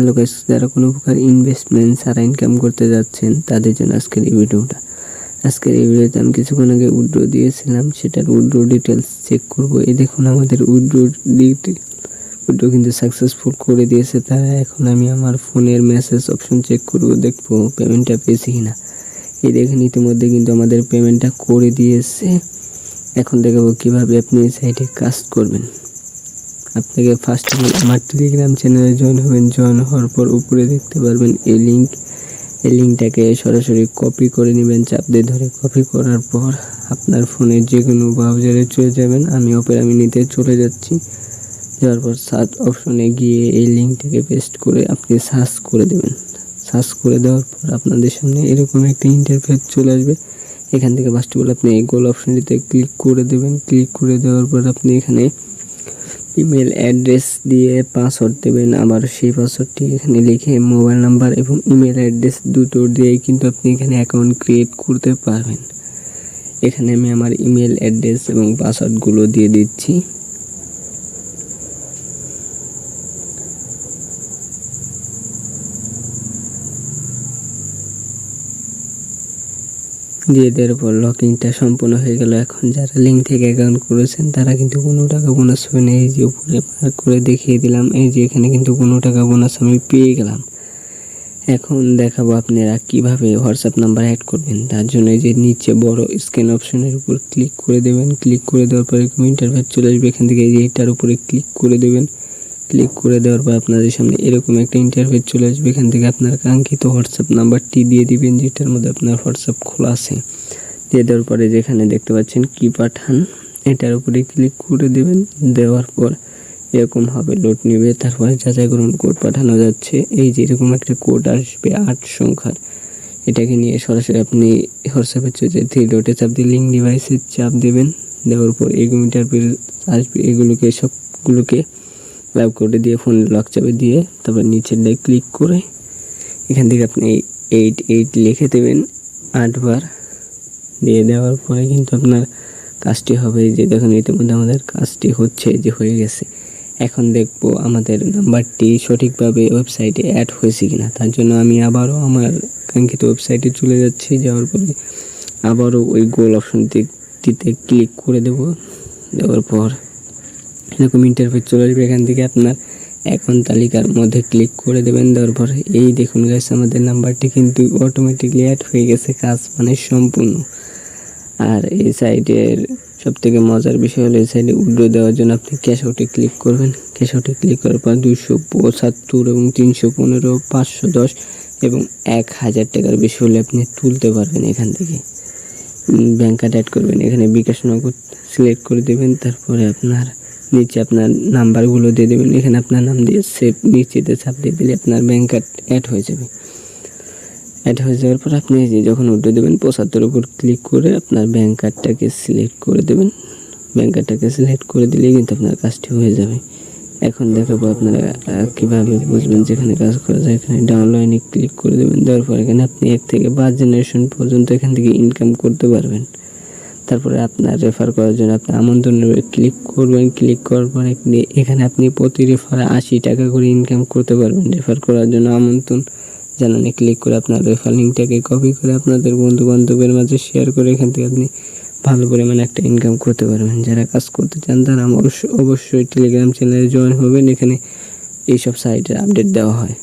Hello guys, যারা কোনো প্রকার ইনভেস্টমেন্ট ছাড়া ইনকাম করতে যাচ্ছেন তাদের জন্য আজকের এই ভিডিওটা। আজকের এই ভিডিওতে আমি কিছুক্ষণ আগে উইথড্র দিয়েছিলাম, সেটার উইথড্র ডিটেলস চেক করবো। এই দেখুন আমাদের উইথড্র কিন্তু সাকসেসফুল করে দিয়েছে তারা। এখন আমি আমার ফোনের মেসেজ অপশন চেক করব, দেখবো পেমেন্টটা পেয়েছি কিনা। এই দেখুন ইতিমধ্যে কিন্তু আমাদের পেমেন্টটা করে দিয়েছে। এখন দেখাবো কিভাবে আপনি এই সাইটে কাজ করবেন। আপনাকে ফার্স্ট অফ অল আমার টেলিগ্রাম চ্যানেলে জয়েন হবেন। জয়েন হওয়ার পর উপরে দেখতে পারবেন এই লিঙ্কটাকে সরাসরি কপি করে নেবেন, চাপ দিয়ে ধরে কপি করার পর আপনার ফোনের যে কোনো ব্রাউজারে চলে যাবেন। আমি নিতে চলে যাচ্ছি। যাওয়ার পর সার্চ অপশনে গিয়ে এই লিঙ্কটাকে পেস্ট করে আপনি সার্চ করে দেবেন। সার্চ করে দেওয়ার পর আপনাদের সামনে এরকম একটা ইন্টারফেস চলে আসবে। এখান থেকে ফার্স্ট অফ অল আপনি এই গোল অপশনটিতে ক্লিক করে দেবেন। ক্লিক করে দেওয়ার পর আপনি এখানে ইমেল অ্যাড্রেস দিয়ে পাসওয়ার্ড দেবেন। আবার সেই পাসওয়ার্ডটি এখানে লিখে মোবাইল নাম্বার এবং ইমেল অ্যাড্রেস দুটো দিয়েই কিন্তু আপনি এখানে অ্যাকাউন্ট ক্রিয়েট করতে পারবেন। এখানে আমি আমার ইমেল অ্যাড্রেস এবং পাসওয়ার্ডগুলো দিয়ে দিচ্ছি। দিয়ে দেওয়ার পর লগইনটা সম্পূর্ণ হয়ে গেল। এখন যারা লিঙ্ক থেকে অ্যাকাউন্ট করেছেন তারা কিন্তু কোনো টাকা বোনাস হবে না। এই যে উপরে মার্ক করে দেখিয়ে দিলাম, এই যে এখানে কিন্তু কোনো টাকা বোনাস আমি পেয়ে গেলাম। এখন দেখাবো আপনারা কিভাবে হোয়াটসঅ্যাপ নাম্বার অ্যাড করবেন। তার জন্য এই যে নিচে বড় স্ক্যান অপশনের উপর ক্লিক করে দেবেন। ক্লিক করে দেওয়ার পর এরকম ইন্টারফেস চলে আসবে। এখান থেকে এই যে এটার উপরে ক্লিক করে দেবেন। ক্লিক করে দেওয়ার পর আপনাদের সামনে এরকম একটা ইন্টারফেস চলে আসবে। এখান থেকে আপনার কাঙ্ক্ষিত হোয়াটসঅ্যাপ নাম্বারটি দিয়ে দিবেন, যেটার মধ্যে আপনার হোয়াটসঅ্যাপ খোলা আছে। দিয়ে দেওয়ার পরে যেখানে দেখতে পাচ্ছেন কি পাঠান, এটার উপরে ক্লিক করে দেবেন। দেওয়ার পর এরকম হবে, লোড নেবে। তারপরে যাচাই করুন কোড পাঠানো যাচ্ছে। এই যে এরকম একটা কোড আসবে 8 সংখ্যার, এটাকে নিয়ে সরাসরি আপনি হোয়াটসঅ্যাপের থ্রি ডটে চাপ দিয়ে লিঙ্ক ডিভাইসে চাপ দেবেন। দেওয়ার পর এগুলো ইন্টারফেস আসবে। এগুলোকে সবগুলোকে লাভ করে দিয়ে ফোন লক চাপে দিয়ে তারপর নিচের দিকে ক্লিক করে এখান থেকে আপনি 88 লিখে দেবেন 8 বার। দিয়ে দেওয়ার পরে কিন্তু আপনার কাজটি হবে। যে দেখুন ইতিমধ্যে আমাদের কাজটি হচ্ছে, যে হয়ে গেছে। এখন দেখবো আমাদের নাম্বারটি সঠিকভাবে ওয়েবসাইটে অ্যাড হয়েছে কিনা। তার জন্য আমি আবারও আমার কাঙ্ক্ষিত ওয়েবসাইটে চলে যাচ্ছি। যাওয়ার পরে আবারও ওই গোল অপশনটিতে ক্লিক করে দেবো। দেওয়ার পর এরকম ইন্টারফেস চলে আসবে। এখান থেকে আপনার অ্যাকাউন্ট তালিকার মধ্যে ক্লিক করে দেবেন। দেওয়ার পর এই দেখুন গাইস, আমাদের নাম্বারটি কিন্তু অটোমেটিকলি অ্যাড হয়ে গেছে। কাজ মানে সম্পূর্ণ। আর এই সাইটের সবথেকে মজার বিষয় হলো এই সাইডে উইথড্র দেওয়ার জন্য আপনি ক্যাশ আউটে ক্লিক করবেন। ক্যাশ আউটে ক্লিক করার পর 275 এবং 315, 510 এবং 1000 টাকার বেশি হলে আপনি তুলতে পারবেন এখান থেকে। ব্যাংক কার্ড অ্যাড করবেন, এখানে বিকাশ নগদ সিলেক্ট করে দেবেন। তারপরে আপনার নিচে আপনার নাম্বারগুলো দিয়ে দেবেন। এখানে আপনার নাম দিয়ে সেভ নিচেতে চাপ দিয়ে দিলে আপনার ব্যাংক কার্ড অ্যাড হয়ে যাবে। অ্যাড হয়ে যাওয়ার পর আপনি যে যখন উঠে দেবেন 75 উপর ক্লিক করে আপনার ব্যাংক কার্ডটাকে সিলেক্ট করে দেবেন। ব্যাংক কার্ডটাকে সিলেক্ট করে দিলেই কিন্তু আপনার কাজটি হয়ে যাবে। এখন দেখাবো আপনারা কীভাবে বুঝবেন যেখানে কাজ করা যায়। এখানে ডাউনলাইনে ক্লিক করে দেবেন। দেওয়ার পর এখানে আপনি 1 থেকে 5 জেনারেশন পর্যন্ত এখান থেকে ইনকাম করতে পারবেন। তারপরে আপনার রেফার করার জন্য আপনি আমন্ত্রণে ক্লিক করবেন। ক্লিক করার পর এখানে আপনি প্রতি রেফারে 80 টাকা করে ইনকাম করতে পারবেন। রেফার করার জন্য আমন্ত্রণ জানানে ক্লিক করে আপনার রেফার লিঙ্কটাকে কপি করে আপনাদের বন্ধু বান্ধবের মাঝে শেয়ার করে এখান থেকে আপনি ভালো পরিমাণে একটা ইনকাম করতে পারবেন। যারা কাজ করতে চান তারা অবশ্যই টেলিগ্রাম চ্যানেলে জয়েন হবেন। এখানে এইসব সাইটের আপডেট দেওয়া হয়।